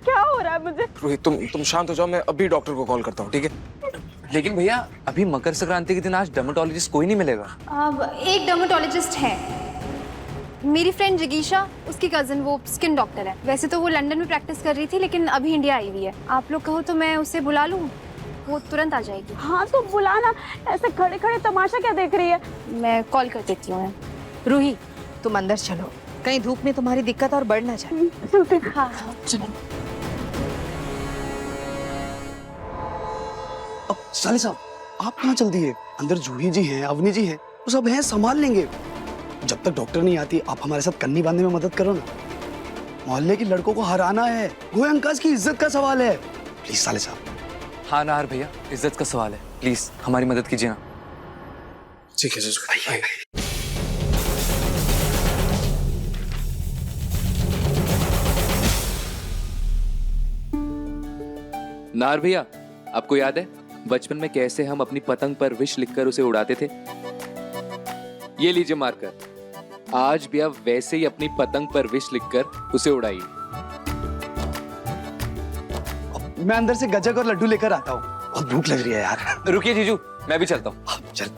क्या हो रहा है मुझे? रोहित तुम शांत हो जाओ, मैं अभी डॉक्टर को कॉल करता हूँ, ठीक है? लेकिन भैया अभी मकर संक्रांति के दिन आज डर्मेटोलॉजिस्ट कोई नहीं मिलेगा। अब एक डर्मेटोलॉजिस्ट है, मेरी फ्रेंड जिगीशा, उसकी कजन, वो स्किन डॉक्टर है। वैसे तो वो लंदन में प्रैक्टिस कर रही थी लेकिन अभी इंडिया आई हुई है। आप लोग कहो तो मैं उसे बुला लूँ, वो तुरंत आ जाएगी। हाँ तो बुलाना, ऐसे खड़े खड़े तमाशा क्या देख रही है? मैं कॉल कर देती हूँ। रूही तुम अंदर चलो, कहीं धूप में तुम्हारी दिक्कत और बढ़ ना जाए। चलते। हाँ हाँ चलो। अब साले साहब आप कहाँ चल दिए? अंदर जूही जी हैं, अवनी जी हैं, वो सब हैं, संभाल लेंगे। जब तक डॉक्टर नहीं आती आप हमारे साथ कन्नी बांधने में मदद करो ना। मोहल्ले के लड़कों को हराना है, गोयंकाज की इज्जत का सवाल है। प्लीज साले साहब। हाँ नाहर भैया, इज्जत का सवाल है, प्लीज हमारी मदद कीजिए ना। ठीक है जीजू, आइए। नाहर भैया, आपको याद है बचपन में कैसे हम अपनी पतंग पर विश लिखकर उसे उड़ाते थे? ये लीजिए मार्कर, आज भी आप वैसे ही अपनी पतंग पर विश लिखकर उसे उड़ाइए। मैं अंदर से गजक और लड्डू लेकर आता हूँ, बहुत भूख लग रही है यार। रुकिए जीजू, मैं भी चलता हूँ। चल।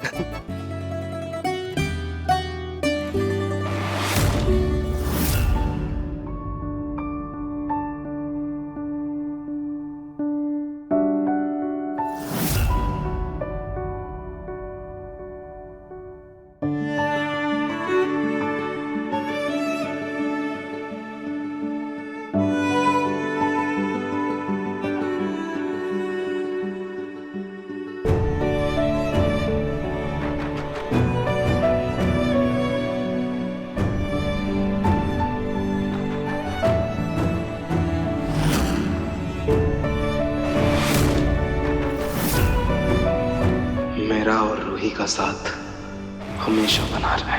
मेरा और रूही का साथ हमेशा बना रहे।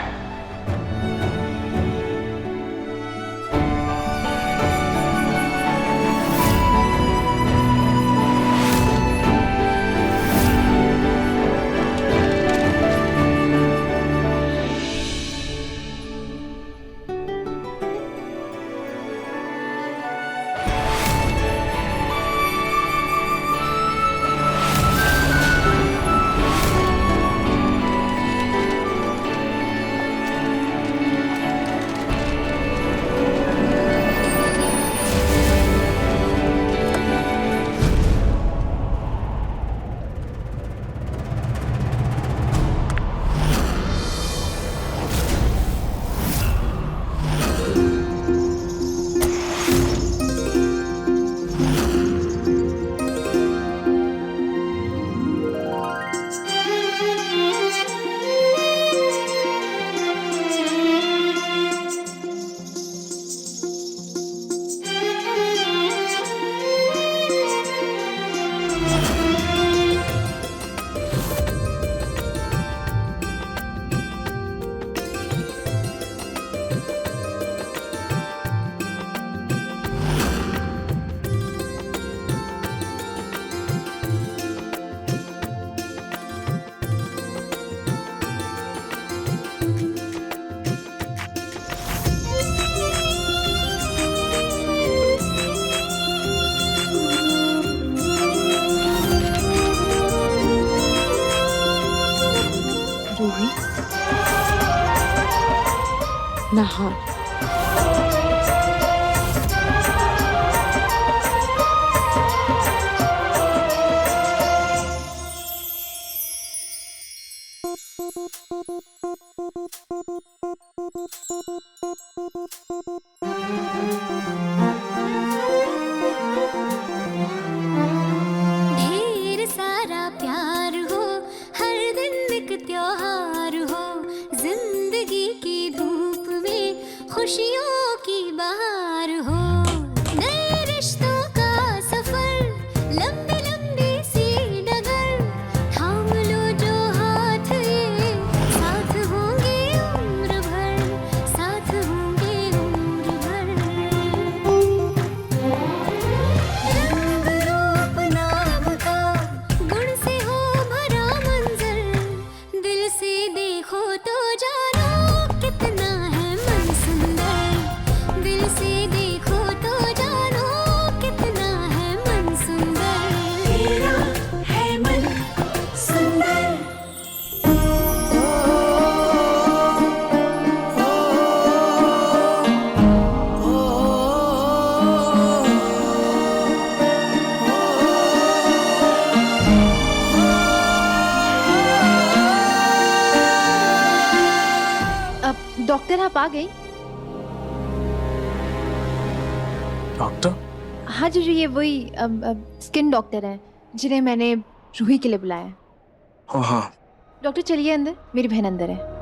आप आ गई? डॉक्टर? हाँ जीजू, ये वही स्किन डॉक्टर हैं जिन्हें मैंने रूही के लिए बुलाया है। हाँ। डॉक्टर चलिए अंदर, मेरी बहन अंदर है।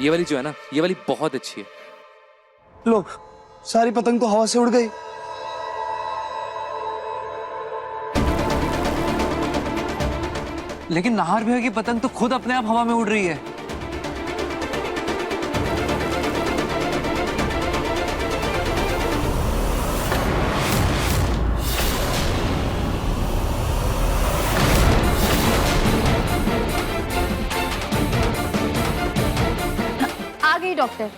ये वाली जो है ना, ये वाली बहुत अच्छी है। लोग, सारी पतंग तो हवा से उड़ गई। लेकिन नाहर भैया की पतंग तो खुद अपने आप हवा में उड़ रही है। आ गई डॉक्टर।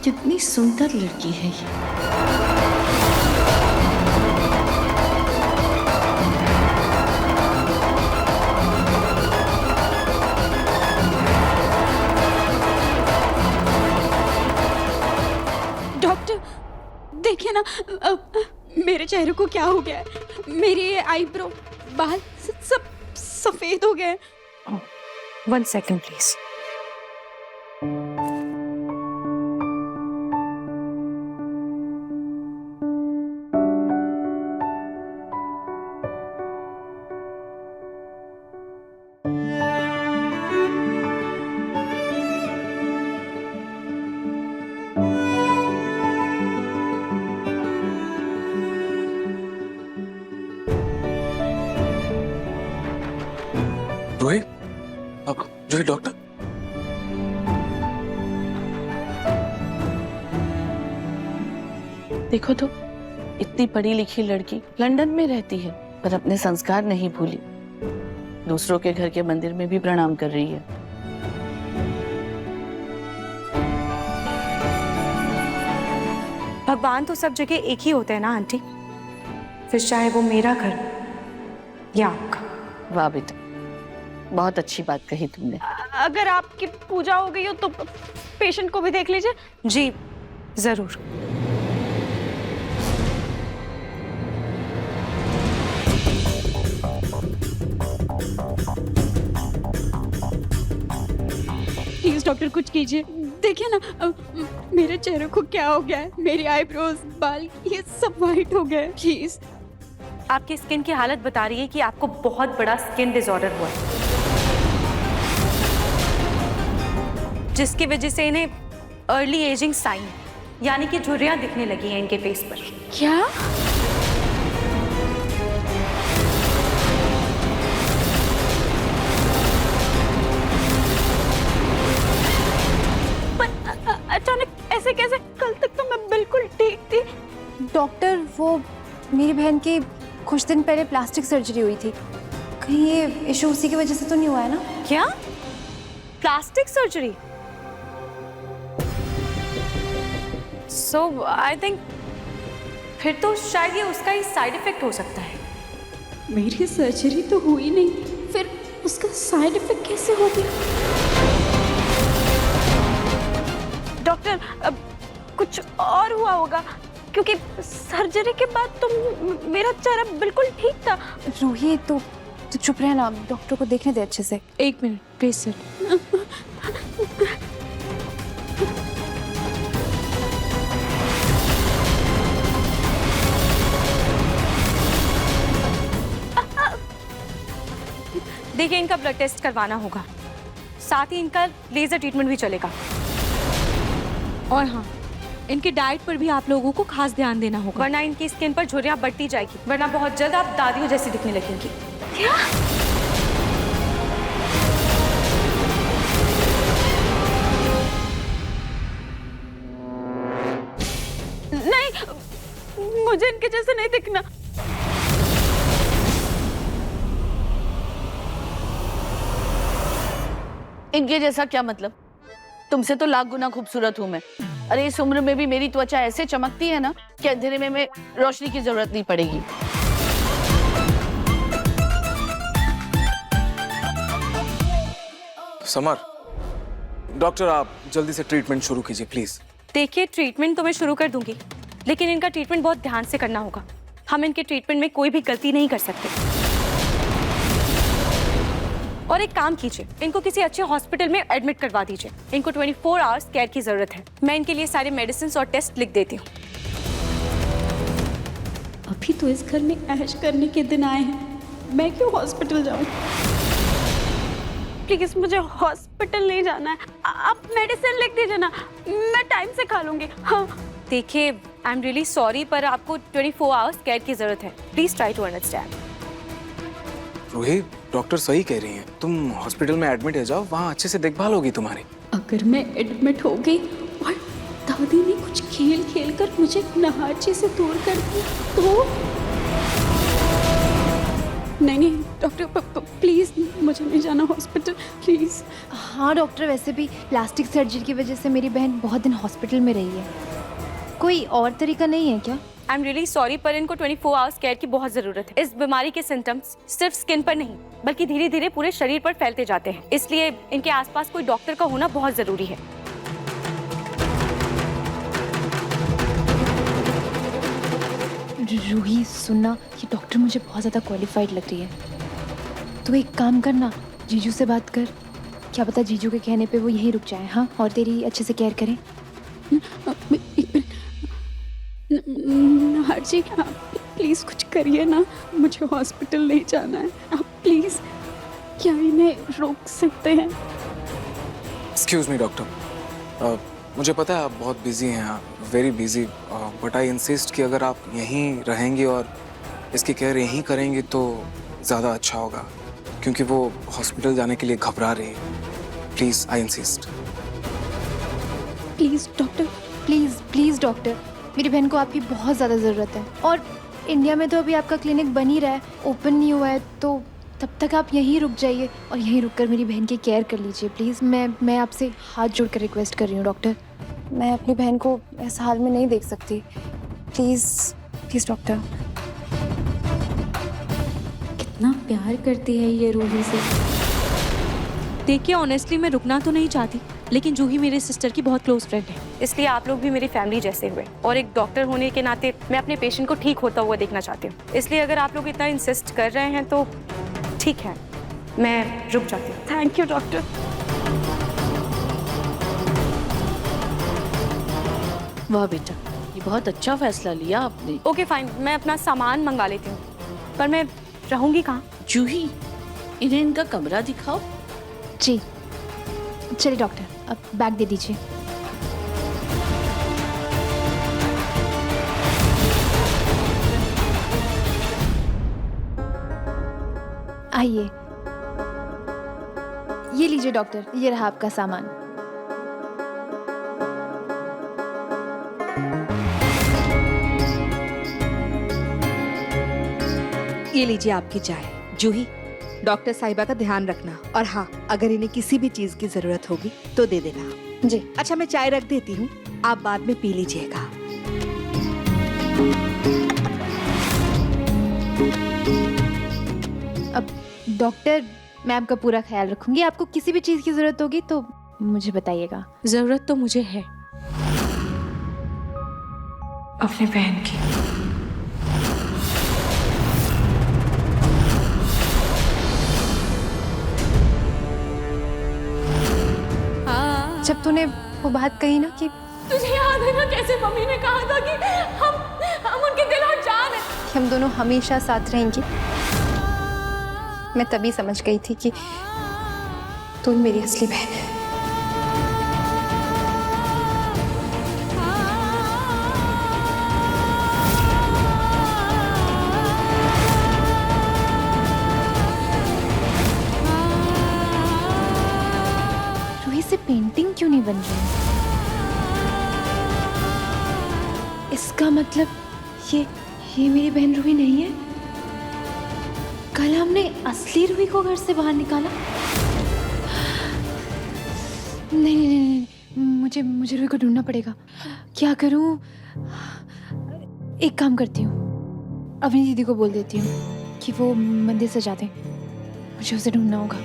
कितनी सुंदर लड़की है ये। डॉक्टर देखिए ना, मेरे चेहरे को क्या हो गया है। मेरे आईब्रो, बाल सब सफेद हो गए। 1 second प्लीज। रोही, अब रोही डॉक्टर? देखो तो, इतनी पढ़ी लिखी लड़की लंदन में रहती है पर अपने संस्कार नहीं भूली। दूसरों के घर के मंदिर में भी प्रणाम कर रही है। भगवान तो सब जगह एक ही होते हैं ना आंटी, फिर चाहे वो मेरा घर या आपका। वाह बेटा, बहुत अच्छी बात कही तुमने। अगर आपकी पूजा हो गई हो तो पेशेंट को भी देख लीजिए। जी जरूर। प्लीज डॉक्टर कुछ कीजिए। देखिए ना, मेरे चेहरे को क्या हो गया है। मेरी आईब्रोज, बाल ये सब वाइट हो गए। प्लीज। आपकी स्किन की हालत बता रही है कि आपको बहुत बड़ा स्किन डिसऑर्डर हुआ है, जिसकी वजह से इन्हें अर्ली एजिंग साइन यानी कि झुर्रियां दिखने लगी हैं इनके फेस पर। क्या? अचानक ऐसे कैसे? कल तक तो मैं बिल्कुल ठीक थी। डॉक्टर, वो मेरी बहन की कुछ दिन पहले प्लास्टिक सर्जरी हुई थी। कहीं ये इशू उसी की वजह से तो नहीं हुआ है ना? क्या? Plastic surgery? So I think फिर तो शायद ये उसका ही साइड इफेक्ट हो सकता है। मेरी सर्जरी तो हुई नहीं, फिर उसका साइड इफेक्ट कैसे हो गया? डॉक्टर, अब कुछ और हुआ होगा, क्योंकि सर्जरी के बाद तो मेरा चेहरा बिल्कुल ठीक था। रूही, तो चुप रहना, डॉक्टर को देखने दे अच्छे से। 1 मिनट प्लीज सर। देखिए, इनका ब्लड टेस्ट करवाना होगा, साथ ही इनका लेजर ट्रीटमेंट भी चलेगा। और हाँ, इनके डाइट पर भी आप लोगों को खास ध्यान देना होगा, वरना इनकी स्किन पर झुर्रियां बढ़ती जाएगी, वरना बहुत जल्द आप दादियों जैसी दिखने लगेंगी। क्या? नहीं, मुझे इनके जैसे नहीं दिखना। इनके जैसा क्या मतलब? तुमसे तो लाख गुना खूबसूरत हूं मैं। अरे इस उम्र में भी मेरी त्वचा ऐसे चमकती है ना कि अंधेरे में मैं रोशनी की जरूरत नहीं पड़ेगी। समर, डॉक्टर आप जल्दी से ट्रीटमेंट शुरू कीजिए प्लीज। देखिए, ट्रीटमेंट तो मैं शुरू कर दूंगी, लेकिन इनका ट्रीटमेंट बहुत ध्यान से करना होगा। हम इनके ट्रीटमेंट में कोई भी गलती नहीं कर सकते। और एक काम कीजिए, इनको किसी अच्छे हॉस्पिटल में एडमिट करवा दीजिए। इनको 24 आवर्स केयर की जरूरत है। मैं इनके लिए सारे मेडिसिन और टेस्ट लिख देती हूँ। अभी तो इस घर में ऐश करने के दिन आए हैं, मैं क्यों हॉस्पिटल जाऊं? प्लीज मुझे हॉस्पिटल नहीं जाना है। आप मेडिसिन लिख दीजिए ना, मैं टाइम से खा लूंगी। हाँ देखिए, आई एम रियली सॉरी, पर आपको 24 आवर्स केयर की जरूरत है। Please try to understand. Rohit, doctor सही कह रही हैं, तुम हॉस्पिटल में एडमिट हो जाओ, वहाँ अच्छे से देखभाल होगी तुम्हारी। अगर मैं एडमिट हो गई और दादी ने कुछ खेल खेल कर मुझे नहाची से दूर कर दिया तो? नहीं डॉक्टर, प्लीज मुझे नहीं जाना हॉस्पिटल, प्लीज। हाँ डॉक्टर, वैसे भी प्लास्टिक सर्जरी की वजह से मेरी बहन बहुत दिन हॉस्पिटल में रही है। कोई और तरीका नहीं है क्या? आई एम रियली सॉरी, पर इनको 24 आवर्स केयर की बहुत जरूरत है। इस बीमारी के सिम्टम्स सिर्फ स्किन पर नहीं, बल्कि धीरे धीरे पूरे शरीर पर फैलते जाते हैं। इसलिए इनके आसपास कोई डॉक्टर का होना बहुत जरूरी है। रूही सुनना, ये डॉक्टर मुझे बहुत ज़्यादा क्वालिफाइड लग रही है। तो एक काम करना, जीजू से बात कर, क्या पता जीजू के कहने पे वो यहीं रुक जाए। हाँ, और तेरी अच्छे से केयर करें। हर्जी, आप प्लीज कुछ करिए ना, मुझे हॉस्पिटल नहीं जाना है। आप प्लीज, क्या इन्हें रोक सकते हैं? एक्सक्यूज मी डॉक्टर, मुझे पता है आप बहुत बिजी हैं, very busy, but I insist कि अगर आप यहीं रहेंगी और इसकी केयर यहीं करेंगी तो ज़्यादा अच्छा होगा, क्योंकि वो हॉस्पिटल जाने के लिए घबरा रही है। Please, I insist. Please doctor, please please doctor, मेरी बहन को आपकी बहुत ज़्यादा ज़रूरत है। और इंडिया में तो अभी आपका क्लिनिक बन ही रहा है, ओपन नहीं हुआ है, तो तब तक आप यहीं रुक जाइए और यहीं रुककर मेरी बहन की केयर कर लीजिए प्लीज़। मैं आपसे हाथ जोड़कर रिक्वेस्ट कर रही हूँ डॉक्टर, मैं अपनी बहन को इस हाल में नहीं देख सकती। Please please doctor. कितना प्यार करती है ये रूही से। देखिए, ऑनेस्टली मैं रुकना तो नहीं चाहती, लेकिन जूही मेरे सिस्टर की बहुत क्लोज फ्रेंड है, इसलिए आप लोग भी मेरी फैमिली जैसे हुए। और एक डॉक्टर होने के नाते मैं अपने पेशेंट को ठीक होता हुआ देखना चाहती हूँ। इसलिए अगर आप लोग इतना इंसिस्ट कर रहे हैं तो ठीक है, मैं रुक जाती हूँ। Thank you doctor. वाह बेटा, ये बहुत अच्छा फैसला लिया आपने। ओके फाइन, मैं अपना सामान मंगा लेती हूँ, पर मैं रहूँगी कहाँ? जूही, इन्हें इनका कमरा दिखाओ। जी चलिए डॉक्टर, अब बैग दे दीजिए। आइए, ये लीजिए डॉक्टर, ये रहा आपका सामान। ये लीजिए आपकी चाय। जूही, डॉक्टर साहिबा का ध्यान रखना, और हाँ, अगर इन्हें किसी भी चीज की जरूरत होगी तो दे देना। जी। अच्छा, मैं चाय रख देती हूँ, आप बाद में पी लीजिएगा। अब डॉक्टर, मैं आपका पूरा ख्याल रखूंगी। आपको किसी भी चीज़ की ज़रूरत होगी तो मुझे बताइएगा। जरूरत तो मुझे है अपनी बहन की। जब तूने वो बात कही ना कि तुझे याद है ना कैसे मम्मी ने कहा था कि हम उनके दिल और जान है। हम दोनों हमेशा साथ रहेंगे, मैं तभी समझ गई थी कि तू ही मेरी असली बहन है। रूही से पेंटिंग क्यों नहीं बन रही? इसका मतलब ये मेरी बहन रूही नहीं है। कल हमने असली रूही को घर से बाहर निकाला। नहीं, मुझे रूही को ढूंढना पड़ेगा। क्या करूं? एक काम करती हूँ, अवनी दीदी को बोल देती हूँ कि वो मंदिर सजा दें। मुझे उसे ढूंढना होगा।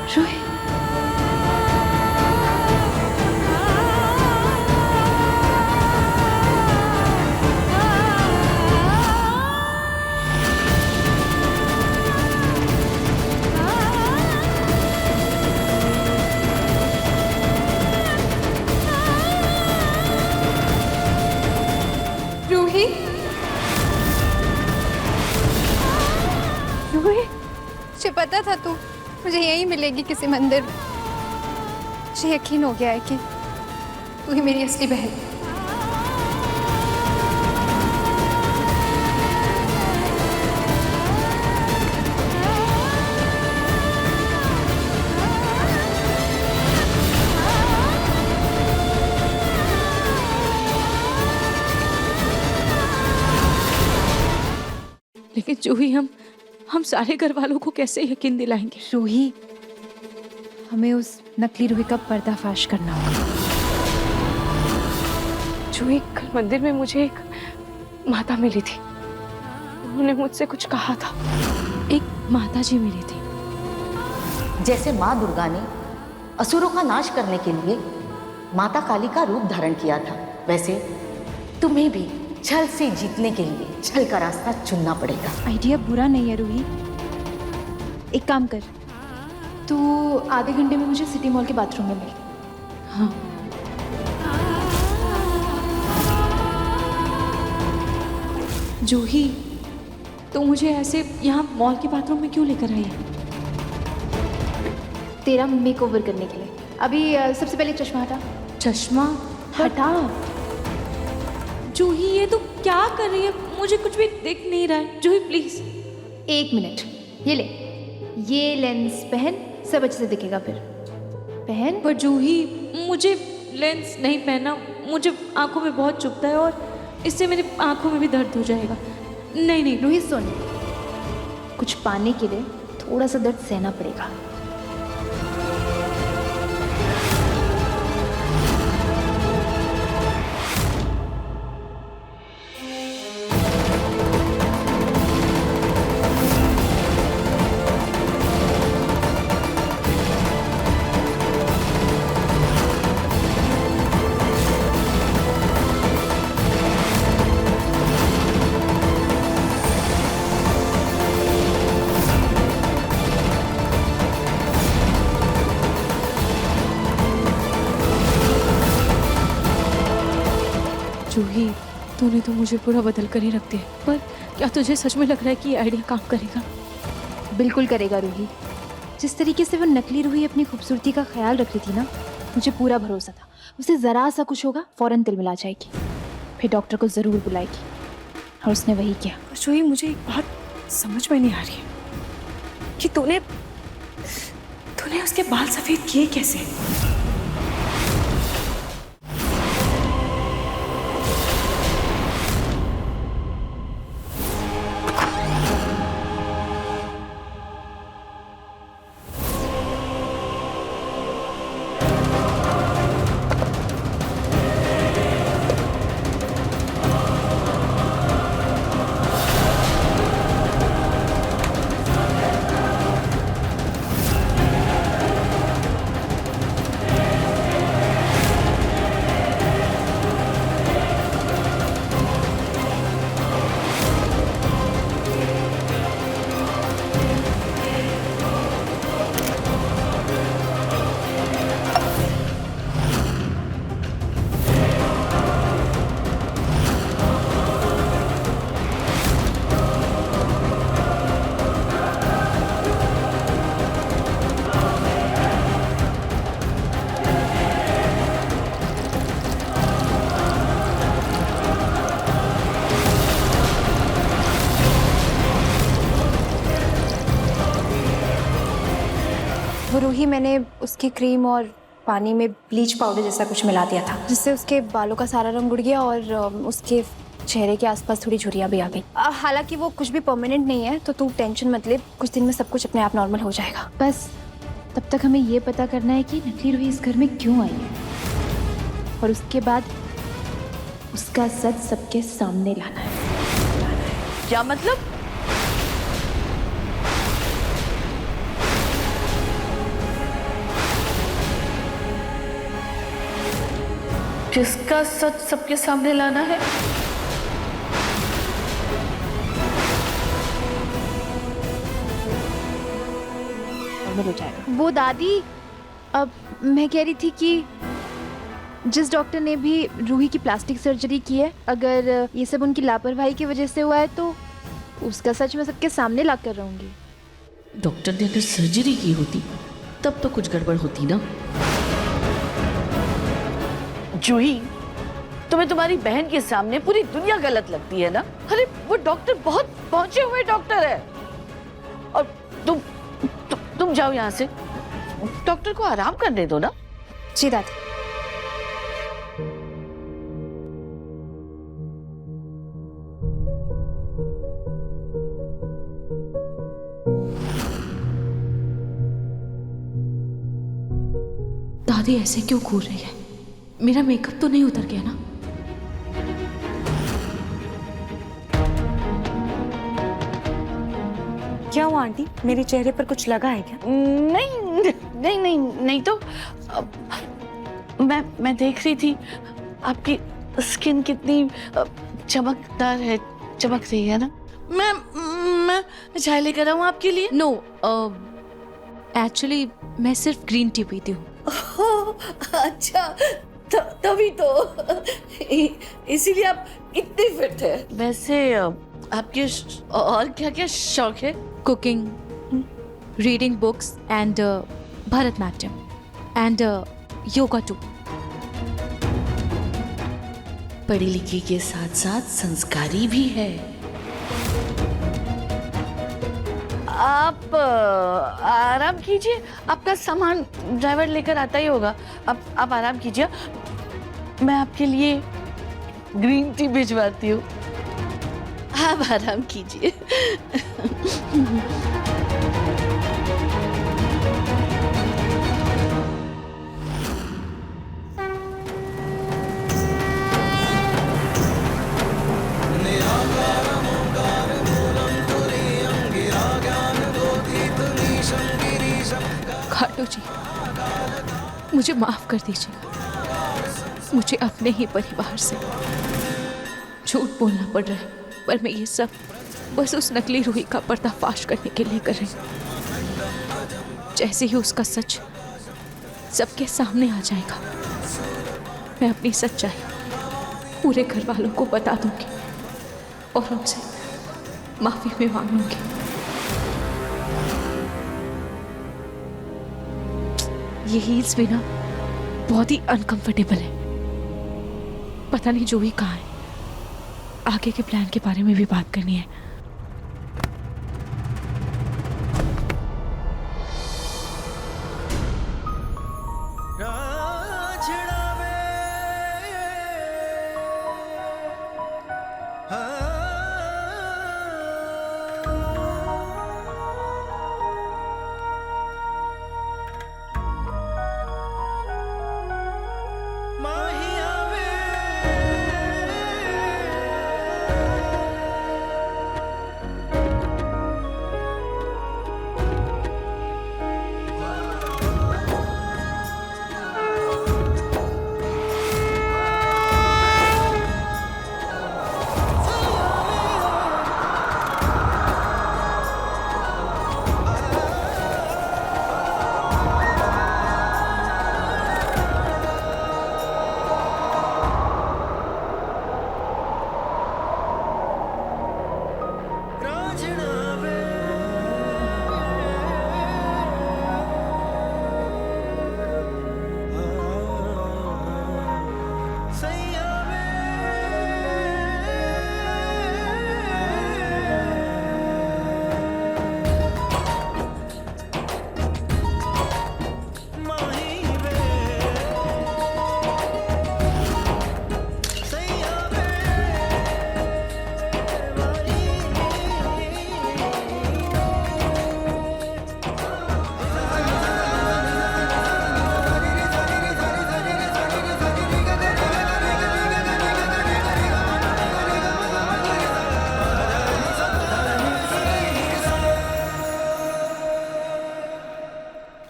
रूही, रूही, रूही, मुझे पता था तू मुझे यहीं मिलेगी किसी मंदिर में। मुझे यकीन हो गया है कि तू ही मेरी असली बहन है। लेकिन जूही, हम सारे घर वालों को कैसे यकीन दिलाएंगे? रूही, हमें उस नकली रूही का पर्दाफाश करना होगा। जूही, कल मंदिर में मुझे एक माता मिली थी। उन्होंने मुझसे कुछ कहा था। एक माता जी मिली थी। जैसे माँ दुर्गा ने असुरों का नाश करने के लिए माता काली का रूप धारण किया था, वैसे तुम्हें भी छल से जीतने के लिए छल का रास्ता चुनना पड़ेगा। आइडिया बुरा नहीं है रूही। एक काम कर, तू आधे घंटे में मुझे सिटी मॉल के बाथरूम में मिल। हाँ। जूही, तो मुझे ऐसे यहाँ मॉल के बाथरूम में क्यों लेकर आई है? तेरा मेकओवर करने के लिए। अभी सबसे पहले चश्मा हटा। चश्मा हटा। जूही, ये तो क्या कर रही है? मुझे कुछ भी दिख नहीं रहा है। जूही प्लीज। 1 मिनट, ये ले, ये लेंस पहन, सब अच्छे से दिखेगा फिर। पहन। पर जूही, मुझे लेंस नहीं पहनना। मुझे आंखों में बहुत चुभता है और इससे मेरी आंखों में भी दर्द हो जाएगा। नहीं। रूही सुन, कुछ पाने के लिए थोड़ा सा दर्द सहना पड़ेगा। जूही, तूने तो मुझे पूरा बदल कर ही रख दिया। पर क्या तुझे सच में लग रहा है कि ये आइडिया काम करेगा? बिल्कुल करेगा रूही। जिस तरीके से वो नकली रूही अपनी खूबसूरती का ख्याल रख रही थी ना, मुझे पूरा भरोसा था उसे ज़रा सा कुछ होगा फौरन तिलमिला जाएगी, फिर डॉक्टर को ज़रूर बुलाएगी। और उसने वही किया। जूही, मुझे एक बात समझ में नहीं आ रही है कि तूने उसके बाल सफ़ेद किए कैसे? वो रूही, मैंने उसकी क्रीम और पानी में ब्लीच पाउडर जैसा कुछ मिला दिया था, जिससे उसके बालों का सारा रंग उड़ गया और उसके चेहरे के आसपास थोड़ी झुर्रियाँ भी आ गई। हालांकि वो कुछ भी परमानेंट नहीं है, तो तू टेंशन मत ले, कुछ दिन में सब कुछ अपने आप नॉर्मल हो जाएगा। बस तब तक हमें ये पता करना है कि नकली रूही इस घर में क्यों आई है, और उसके बाद उसका सच सबके सामने लाना है। क्या मतलब? किसका सच सबके सामने लाना है? हो जाएगा। वो दादी, अब मैं कह रही थी कि जिस डॉक्टर ने भी रूही की प्लास्टिक सर्जरी की है, अगर ये सब उनकी लापरवाही की वजह से हुआ है तो उसका सच मैं सबके सामने ला कर रहूंगी। डॉक्टर ने अगर सर्जरी की होती तब तो कुछ गड़बड़ होती ना। जूही, तुम्हें तुम्हारी बहन के सामने पूरी दुनिया गलत लगती है ना? अरे वो डॉक्टर बहुत पहुंचे हुए डॉक्टर है, और तुम जाओ यहाँ से, डॉक्टर को आराम करने दो ना। जी दादी। दादी ऐसे क्यों घूर रही है? मेरा मेकअप तो नहीं उतर गया ना? क्या हुआ आंटी, मेरे चेहरे पर कुछ लगा है क्या? नहीं नहीं नहीं नहीं तो मैं देख रही थी आपकी स्किन कितनी चमकदार है, चमक रही है ना। मैं चाय लेकर आऊं आपके लिए? नो, एक्चुअली मैं सिर्फ ग्रीन टी पीती हूँ। अच्छा, तभी तो इसीलिए आप इतने फिट है। वैसे आपके और क्या क्या शौक है? Cooking, reading books and Bharatanatyam and yoga too. पढ़ी लिखी के साथ साथ संस्कारी भी है। आप आराम कीजिए, आपका सामान ड्राइवर लेकर आता ही होगा। आप आराम कीजिए, मैं आपके लिए ग्रीन टी भिजवाती हूँ। आप आराम कीजिए। खाटू जी, मुझे माफ कर दीजिएगा। मुझे अपने ही परिवार से झूठ बोलना पड़ रहा है, पर मैं ये सब बस उस नकली रूही का पर्दाफाश करने के लिए कर रही हूँ। जैसे ही उसका सच सबके सामने आ जाएगा, मैं अपनी सच्चाई पूरे घर वालों को बता दूंगी और उनसे माफी भी मांगूंगी। ये हील्स भी ना बहुत ही अनकंफर्टेबल है। पता नहीं जो ही कहाँ है। आगे के प्लान के बारे में भी बात करनी है।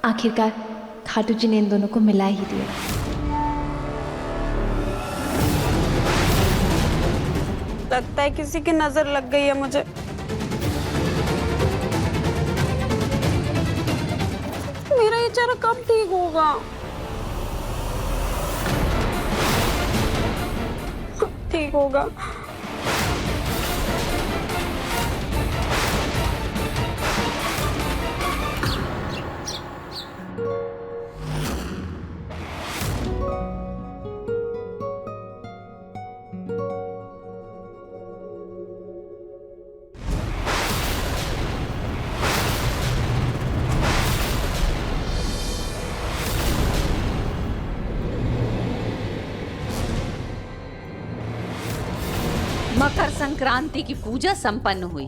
आखिरकार खाटू जी ने इन दोनों को मिला ही दिया। लगता है किसी की नजर लग गई है मुझे। मेरा ये चेहरा कब ठीक होगा? ठीक होगा। मकर संक्रांति की पूजा संपन्न हुई।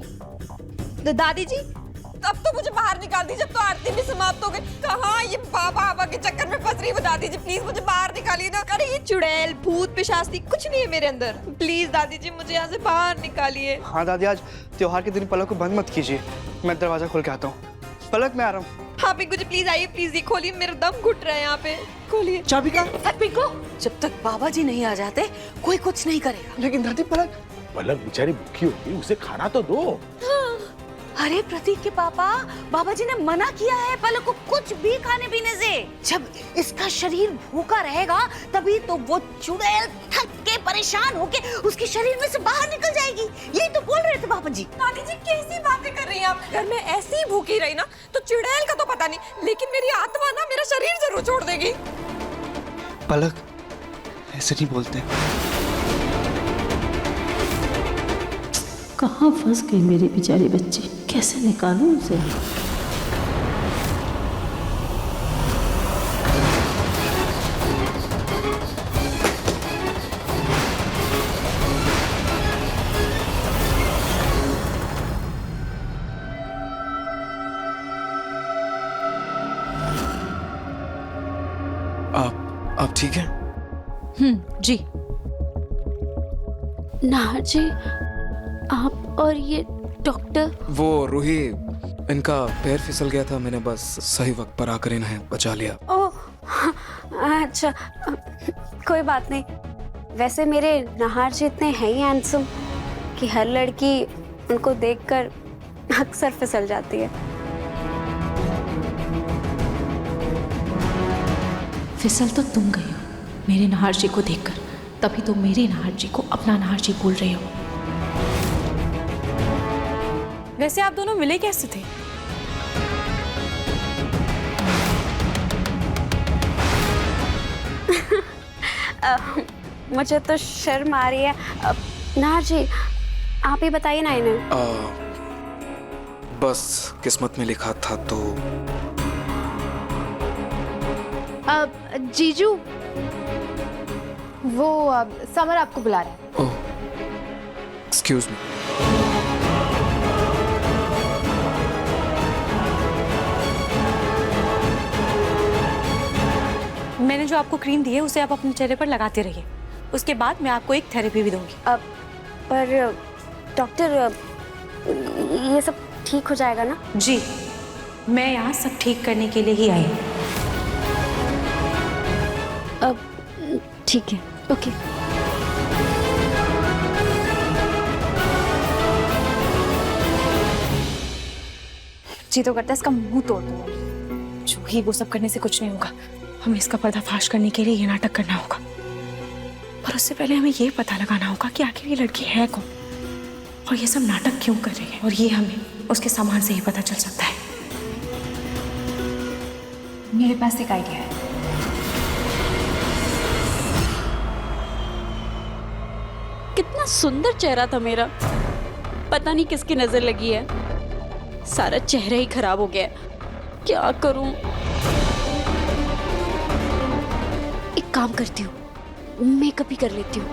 दादी जी अब तो मुझे बाहर निकाल दीजिए, अब तो आरती भी समाप्त हो गई। कहाँ ये बाबा बाबा के चक्कर में फंस रही हूँ। दादी जी प्लीज मुझे बाहर निकालिए ना। अरे ये चुड़ैल भूत पिशाच कुछ नहीं है मेरे अंदर। प्लीज दादी जी मुझे यहाँ से बाहर निकालिए। हाँ दादी, आज त्योहार के दिन पलक को बंद मत कीजिए, मैं दरवाजा खोल के आता हूँ। पलक मैं आ रहा हूँ। हाँ पिंकू जी प्लीज आइए, प्लीज ये खोलिए, मेरा दम घुट रहा है यहाँ पे। खोलिए। चाबी का? पिंकू, जब तक बाबा जी नहीं आ जाते कोई कुछ नहीं करेगा। लेकिन दादी पलक बेचारी भूखी होगी, उसे खाना तो दो। अरे प्रतीक के पापा, बाबा जी ने मना किया है पलक को कुछ भी खाने पीने से। जब इसका शरीर भूखा रहेगा तभी तो वो चुड़ैल थक के परेशान होके उसके शरीर में से बाहर निकल जाएगी। यही तो बोल रहे थे बाबा जी। दादी जी कैसी बातें कर रही हैं आप? अगर मैं ऐसी ही भूखी रही ना तो चुड़ैल का तो पता नहीं, लेकिन मेरी आत्मा ना मेरा शरीर जरूर छोड़ देगी। पलक ऐसे नहीं बोलते। कहाँ फंस गई मेरी बेचारी बच्ची, कैसे निकालूं उसे? आप ठीक हैं? जी। नाहर जी, आप और ये डॉक्टर? वो रूही, इनका पैर फिसल गया था, मैंने बस सही वक्त पर आकर इन्हें बचा लिया। ओह अच्छा, कोई बात नहीं। वैसे मेरे नाहर जी इतने हैं ही हैंडसम कि हर लड़की उनको देखकर अक्सर फिसल जाती है। फिसल तो तुम गई हो मेरे नाहर जी को देखकर, तभी तो मेरे नाहर जी को अपना नाहर जी बोल रही हो। वैसे आप दोनों मिले कैसे थे? मुझे तो शर्म आ रही है। नाहर जी आप ही बताइए ना इन्हें। बस किस्मत में लिखा था तो। जीजू, वो समर आपको बुला रहे हैं। ओह, एक्सक्यूज मी। मैंने जो आपको क्रीम दी है उसे आप अपने चेहरे पर लगाते रहिए, उसके बाद मैं आपको एक थेरेपी भी दूंगी। पर डॉक्टर ये सब ठीक हो जाएगा ना? जी, मैं यहाँ सब ठीक करने के लिए ही आई हूँ। अब ठीक है, ओके। जी तो करता है इसका मुंह तोड़ दूंगा। जो ही वो सब करने से कुछ नहीं होगा, हमें इसका पर्दाफाश करने के लिए ये नाटक करना होगा। पर उससे पहले हमें ये पता लगाना होगा कि आखिर ये लड़की है कौन और ये सब नाटक क्यों कर रही है, और ये हमें उसके सामान से ही पता चल सकता है। मेरे पास एक आइडिया है। कितना सुंदर चेहरा था मेरा, पता नहीं किसकी नजर लगी है। सारा चेहरा ही खराब हो गया है। क्या करूं? एक काम करती हूँ, मेकअप ही कर लेती हूँ।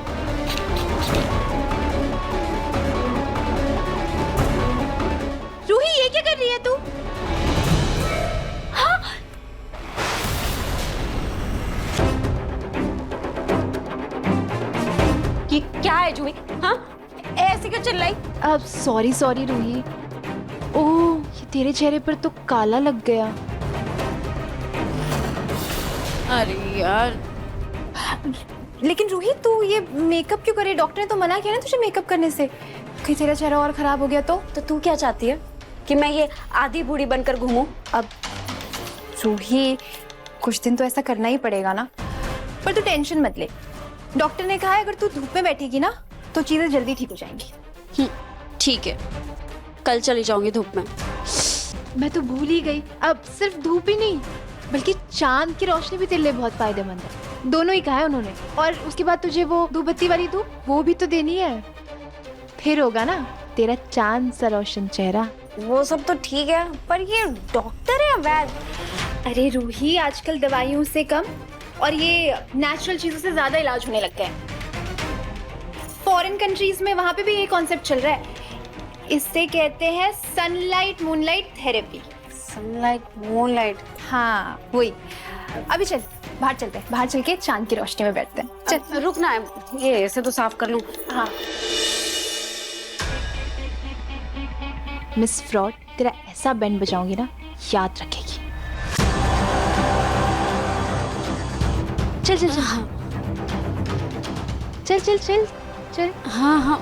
रूही ये क्या कर रही है तू? हाँ? ये क्या है जूही? हाँ ऐसे क्यों चिल्लाई? अब सॉरी रूही। ओह, ये तेरे चेहरे पर तो काला लग गया। अरे यार, लेकिन रूही तू ये मेकअप क्यों करे? डॉक्टर ने तो मना किया ना तुझे मेकअप करने से। कहीं तेरा चेहरा और खराब हो गया तो तू क्या चाहती है कि मैं ये आधी बूढ़ी बनकर घूमूं? अब रूही कुछ दिन तो ऐसा करना ही पड़ेगा ना। पर तू टेंशन मत ले, डॉक्टर ने कहा है अगर तू धूप में बैठेगी ना तो चीजें जल्दी ठीक हो जाएंगी। ठीक है, कल चली जाऊंगी धूप में। मैं तो भूल ही गई, अब सिर्फ धूप ही नहीं बल्कि चांद की रोशनी भी तेरे लिए बहुत फायदेमंद है। दोनों ही कहा है उन्होंने। और उसके बाद तुझे वो धूप बत्ती वाली धूप वो भी तो देनी है, फिर होगा ना तेरा चांद सा रोशन चेहरा। वो सब तो ठीक है, पर ये डॉक्टर है वैद। अरे रूही, आजकल दवाइयों से कम और ये नेचुरल चीजों से ज्यादा इलाज होने लग गए हैं। फॉरेन कंट्रीज में वहां पे भी ये कॉन्सेप्ट चल रहा है। इससे कहते हैं sunlight moonlight therapy. Sunlight moonlight, हाँ वही। अभी चल बाहर चलते हैं, बाहर चल के चांद की रोशनी में बैठते हैं। चल रुकना है, ये ऐसे तो साफ कर लूं। हाँ मिस फ्रॉड, तेरा ऐसा बैंड बजाऊंगी ना याद रखेगी। चल चल चल, हाँ चल चल चल चल। हाँ हाँ,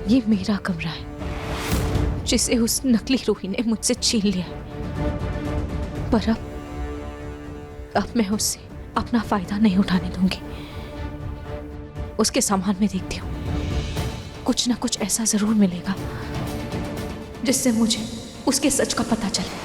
ये मेरा कमरा है जिसे उस नकली रूही ने मुझसे छीन लिया। पर अब मैं उससे अपना फायदा नहीं उठाने दूंगी। उसके सामान में देखती हूँ कुछ ना कुछ ऐसा जरूर मिलेगा जिससे मुझे उसके सच का पता चले।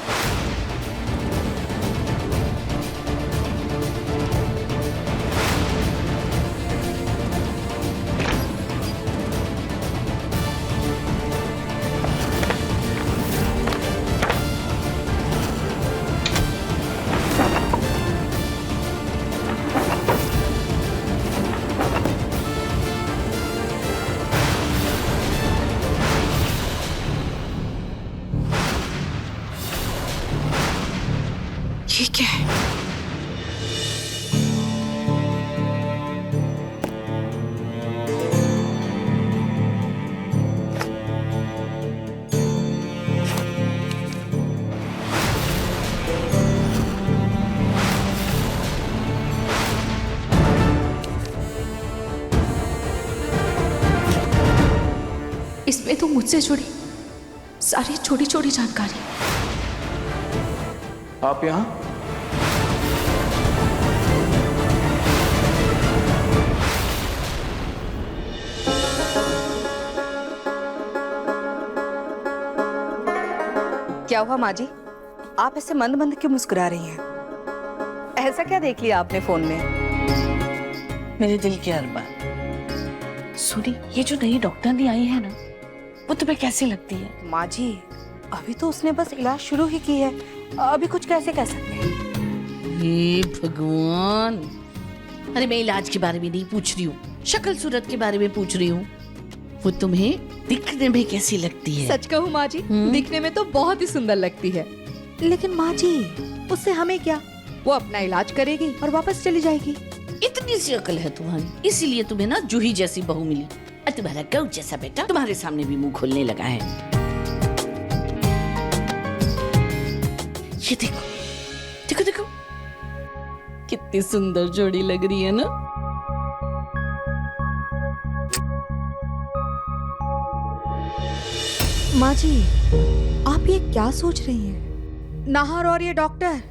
ये क्या है? इसमें तो मुझसे जुड़ी सारी छोटी छोटी जानकारी। आप यहाँ? क्या हुआ माँ जी, आप ऐसे मंद मंद क्यों मुस्कुरा रही हैं? ऐसा क्या देख लिया आपने फोन में? मेरे दिल की अरमान। सुनी, ये जो नई डॉक्टरनी आई है ना, वो तुम्हें कैसी लगती है? माँ जी, अभी तो उसने बस इलाज शुरू ही की है, अभी कुछ कैसे कह सकते हैं? हे भगवान, अरे मैं इलाज के बारे में नहीं पूछ रही हूँ, शक्ल सूरत के बारे में पूछ रही हूँ। वो तुम्हें दिखने में कैसी लगती है? सच कहूँ माँ जी, दिखने में तो बहुत ही सुंदर लगती है। लेकिन माँ जी, उससे हमें क्या? वो अपना इलाज करेगी और वापस चली जाएगी। इतनी सी अकल है तुम्हारी, इसीलिए तुम्हें ना जूही जैसी बहू मिली। और तुम्हारा गऊ जैसा बेटा तुम्हारे सामने भी मुंह खोलने लगा है। ये देखो देखो देखो, कितनी सुंदर जोड़ी लग रही है ना। माँ जी, आप ये क्या सोच रही हैं? नाहर और ये डॉक्टर?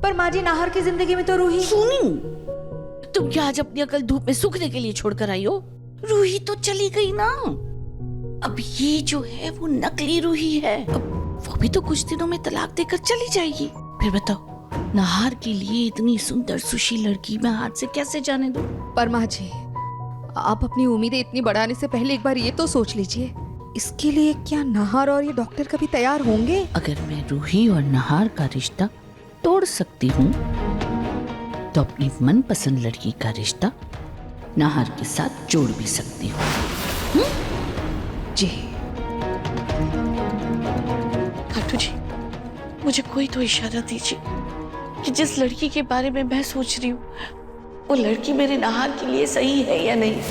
पर माँ जी, नाहर की जिंदगी में तो रूही। सुनी, तुम क्या आज अपनी अकल धूप में सूखने के लिए छोड़कर आई हो? रूही तो चली गई ना, अब ये जो है वो नकली रूही है। अब वो भी तो कुछ दिनों में तलाक देकर चली जाएगी। फिर बताओ नाहार के लिए इतनी सुंदर सुशील लड़की मैं हाथ से कैसे जाने दूं? पर माँ जी, आप अपनी उम्मीदें इतनी बढ़ाने से पहले एक बार ये तो सोच लीजिए, इसके लिए क्या नाहार और ये डॉक्टर कभी तैयार होंगे? अगर मैं रूही और नाहार का रिश्ता तोड़ सकती हूँ तो अपनी मनपसंद लड़की का रिश्ता नाहार के साथ जोड़ भी सकती हूँ। जी खाटू जी, मुझे कोई तो इशारा दीजिए कि जिस लड़की के बारे में मैं सोच रही हूँ वो लड़की मेरे नाहार के लिए सही है या नहीं।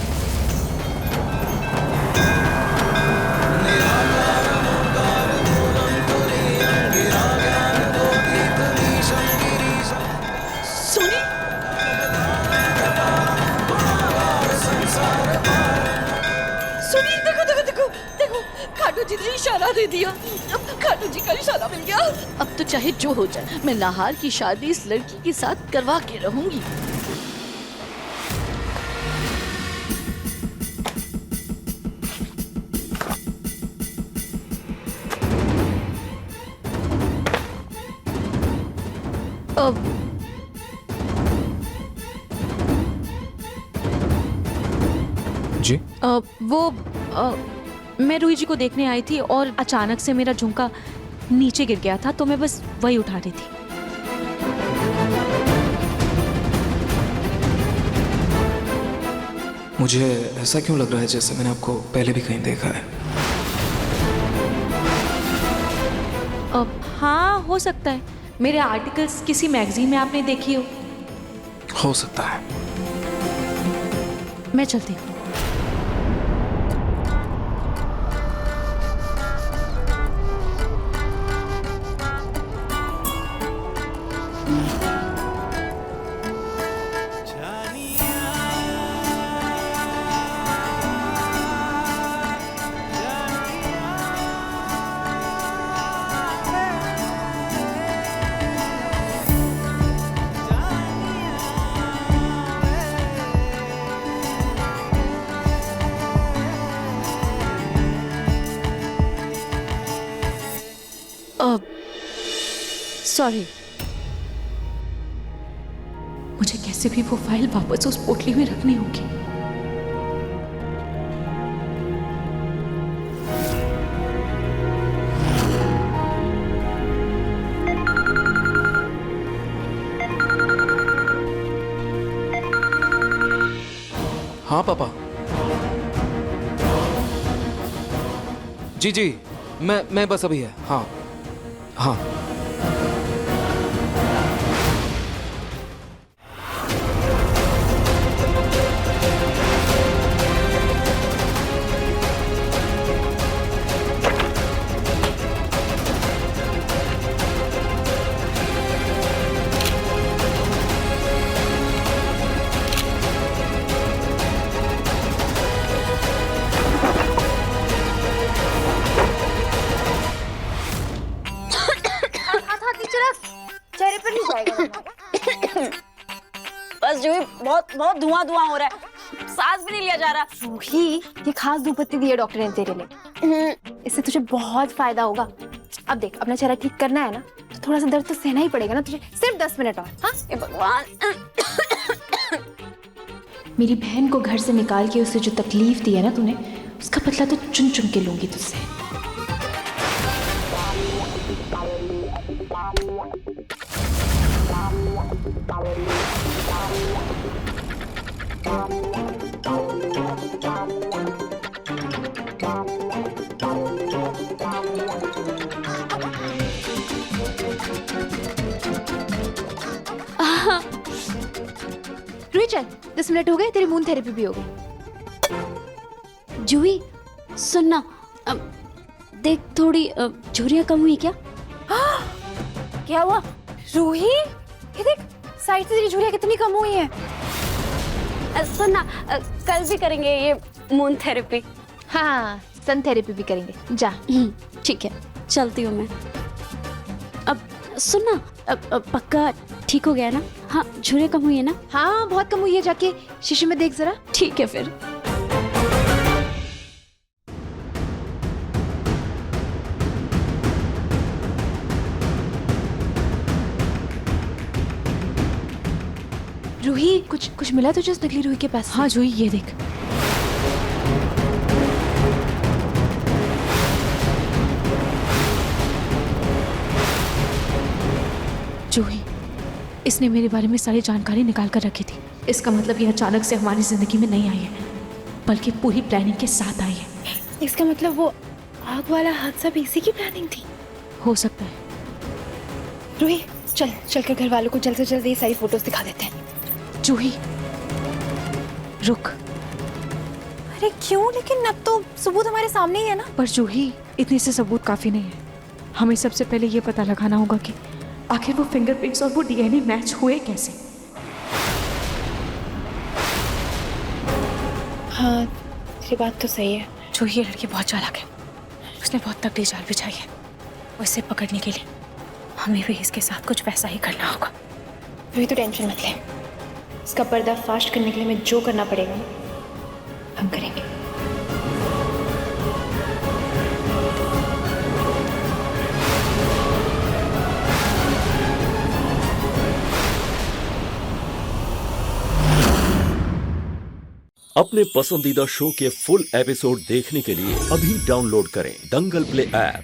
सोनी, सोनी, देखो देखो देखो देखो, खाटू जी ने इशारा दे दिया। खाटू जी का इशारा मिल गया। अब तो चाहे जो हो जाए, मैं नाहार की शादी इस लड़की के साथ करवा के रहूंगी। अब जी मैं रूही जी को देखने आई थी और अचानक से मेरा झुमका नीचे गिर गया था, तो मैं बस वही उठा रही थी। मुझे ऐसा क्यों लग रहा है जैसे मैंने आपको पहले भी कहीं देखा है? हाँ, हो सकता है मेरे आर्टिकल्स किसी मैगजीन में आपने देखी हो सकता है। मैं चलती हूँ। सॉरी, मुझे कैसे भी वो फाइल वापस उस पोटली में रखनी होगी। हाँ पापा। जी जी, मैं बस अभी है। हाँ हाँ। चेहरे पर नहीं जाएगा। बस जो बहुत बहुत धुआं धुआं हो रहा है, सांस भी नहीं लिया जा रहा। रूही, ये खास धूपबत्ती दी है डॉक्टर ने तेरे लिए, इससे तुझे बहुत फायदा होगा। अब देख, अपना चेहरा ठीक करना है ना, तो थोड़ा सा दर्द तो सहना ही पड़ेगा ना तुझे। सिर्फ 10 मिनट और। हाँ भगवान, मेरी बहन को घर से निकाल के उसे जो तकलीफ दी है ना तूने, उसका बदला तो चुन चुन के लूंगी तुझसे। रूही चल, 10 मिनट हो गए, तेरी मून थेरेपी भी हो गई। जूही सुनना, देख थोड़ी झुर्रियाँ कम हुई क्या? क्या हुआ रूही? ये देख, साइड से तेरी झुर्रियाँ कितनी कम हुई हैं। सुनना, कल भी करेंगे ये मून थेरेपी। हाँ, सन थेरेपी भी करेंगे। जा। ठीक है, चलती हूँ मैं। अब सुनना, पक्का ठीक हो गया ना? हाँ, झुर्रियाँ कम हुई है ना? हाँ, बहुत कम हुई है, जाके शीशे में देख जरा। ठीक है फिर। रूही कुछ मिला तुझे उस नकली रूही के पास? हाँ जूही, ये देख। जूही, इसने मेरे बारे में सारी जानकारी निकाल कर रखी थी। इसका मतलब ये अचानक से हमारी जिंदगी में नहीं आई है, बल्कि पूरी प्लानिंग के साथ आई है। इसका मतलब वो आग वाला हादसा भी इसी की प्लानिंग थी? हो सकता है। रूही चल कर घर वालों को जल्द से जल्द ये सारी फोटोज दिखा देते हैं। जूही रुक। अरे क्यों? लेकिन अब तो सबूत हमारे सामने ही है ना। पर जूही, इतने से सबूत काफी नहीं है। हमें सबसे पहले ये पता लगाना होगा कि आखिर वो फिंगरप्रिंट्स और वो डीएनए मैच हुए कैसे। हाँ तेरी बात तो सही है। जो ये लड़की बहुत चालाक है, उसने बहुत तगड़ी जाल बिछाई है। और इसे पकड़ने के लिए हमें भी इसके साथ कुछ वैसा ही करना होगा। रूही तो टेंशन मत ले, इसका पर्दा फास्ट करने के लिए हमें जो करना पड़ेगा हम करेंगे। अपने पसंदीदा शो के फुल एपिसोड देखने के लिए अभी डाउनलोड करें दंगल प्ले ऐप।